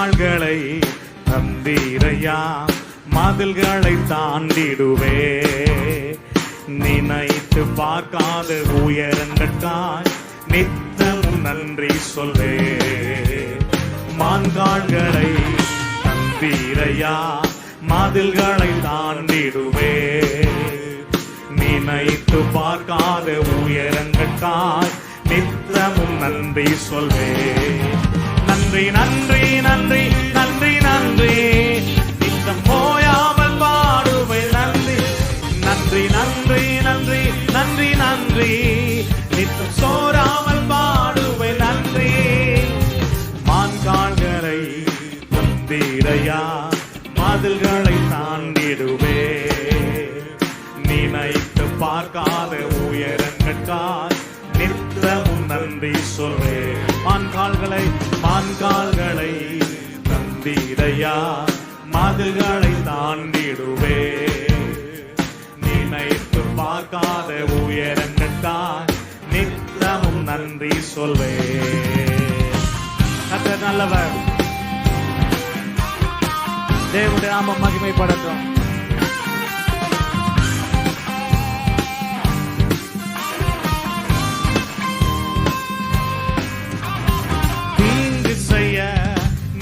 மான்கால்களை தந்தீரையா, மதில்களை தாண்டிடுவே. நினைத்து பார்க்காத உயரங்கட்டாய் நித்தமும் நன்றி சொல்வே. மான்கால்களை தந்தீரையா, மதில்களை தாண்டிடுவே. நினைத்து பார்க்காத உயரங்கட்டாய் நித்தமும் நன்றி சொல்வே. நன்றி நன்றி நன்றி நன்றி நன்றி, நித்தம் போயாமல் பாடுவே. நன்றி நன்றி நன்றி நன்றி நன்றி நன்றி, நித்தம் சோராமல் பாடுவே. நன்றி. மான்கால்களை தந்தீரையா, மதில்களை தாண்டிடுவே. நினைத்து பார்க்காத உயரங்கட்டாய் நித்தமும் நன்றி சொல்வே. மான்கால்களை தந்தீரையா, மதில்களை தாண்டிடுவே. நினைத்து பார்க்காத உயரங்கட்டாய் நித்தமும் நன்றி சொல்வே. கர்த்தர் நல்லவர். தேவனுடைய நாமம் மகிமைப்படட்டும். தீங்கு செய்ய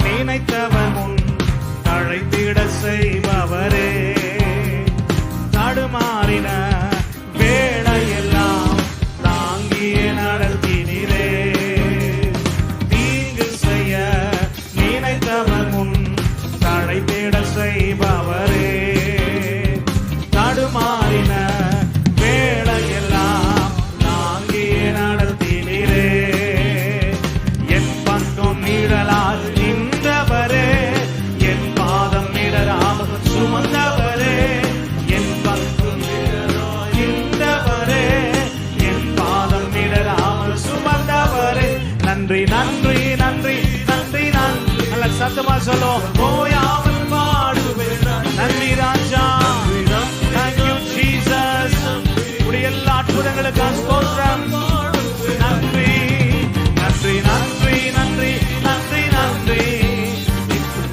நினைத்தவர் முன் தழைத்திட செய்பவரே. தடுமாறின வேளையெல்லாம் தாங்கிய நடத்தினீரே. தீங்கு செய்ய நினைத்தவர் முன் தழைத்திட செய்பவரே. தடுமாறின வேளையெல்லாம் தாங்கிய நடத்தினீரே. என் பக்கம் நிழலால் நின்றவரே, என் பாதம் இடராமல் சுமந்தவரே. என் பக்கம் நின்றவரே, என் பாதம் இடராமல் சுமந்தவரே. நன்றி நன்றி நன்றி நன்றி நன்றி. நல்ல சத்தமா சொல்லும். போயாமல் பாடுவேன். நன்றி ராஜா. Thank you Jesus. உடைய எல்லா அற்புதங்களுக்காக ஸ்தோத்திரம். நன்றி நன்றி நன்றி நன்றி நன்றி நன்றி,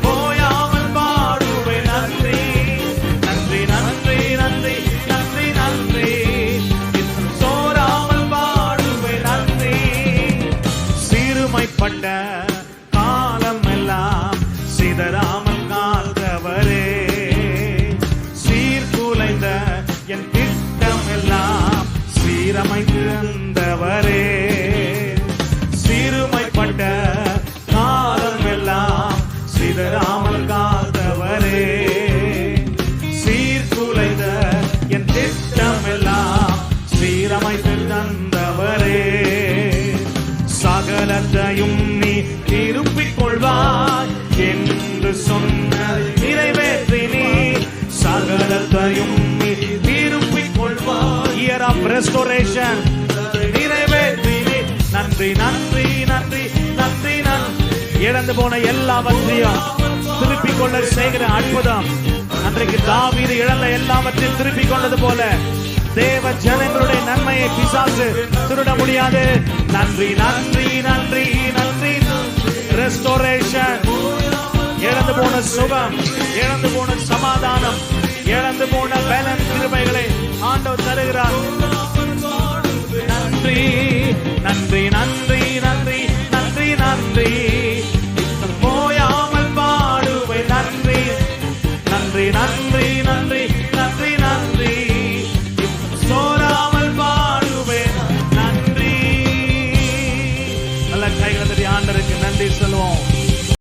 போயாமல் பாடுவேன். நன்றி நன்றி நன்றி நன்றி நன்றி நன்றி, சோராமல் பாடுவேன். நன்றி. சிறுமைப்பட்ட காலம் எல்லாம் சிதறாமல் காத்தவரே. சீர்குலைந்த என் திட்டம் எல்லாம் சீரமைத்திருந்தவரே. சிறுமைப்பட்ட காலம் எல்லாம் சிதறாமல் காத்தவரே. சீர்குலைந்த என் திட்டம் எல்லாம் சீரமைத்திருந்தவரே. சகலத்தையும் நீ திருப்பிக் கொள்வாய் என்று சொன்னதை நிறைவேற்றி நீ. சகலத்தையும் நீ திருப்பிக் கொள்வாய். Year of restoration நிறைவேற்றி நீ. நன்றி நன்றி நன்றி நன்றி நன்றி. இழந்து போன எல்லாவற்றையும் திருப்பிக் கொள்ள செய்கிற அற்புதம். அன்றைக்கு தாவீது இழந்த எல்லாவற்றையும் திருப்பிக் கொண்டது போல தேவ ஜனங்களுடைய நன்மையை பிசாசு திருட முடியாது. நன்றி நன்றி நன்றி நன்றி. ரெஸ்டோரேஷன். இழந்து போன சுகம், இழந்து போன சமாதானம், இழந்து போன பலன் கிருபைகளை ஆண்டவர் தருகிறார். நன்றி நன்றி நன்றி நன்றி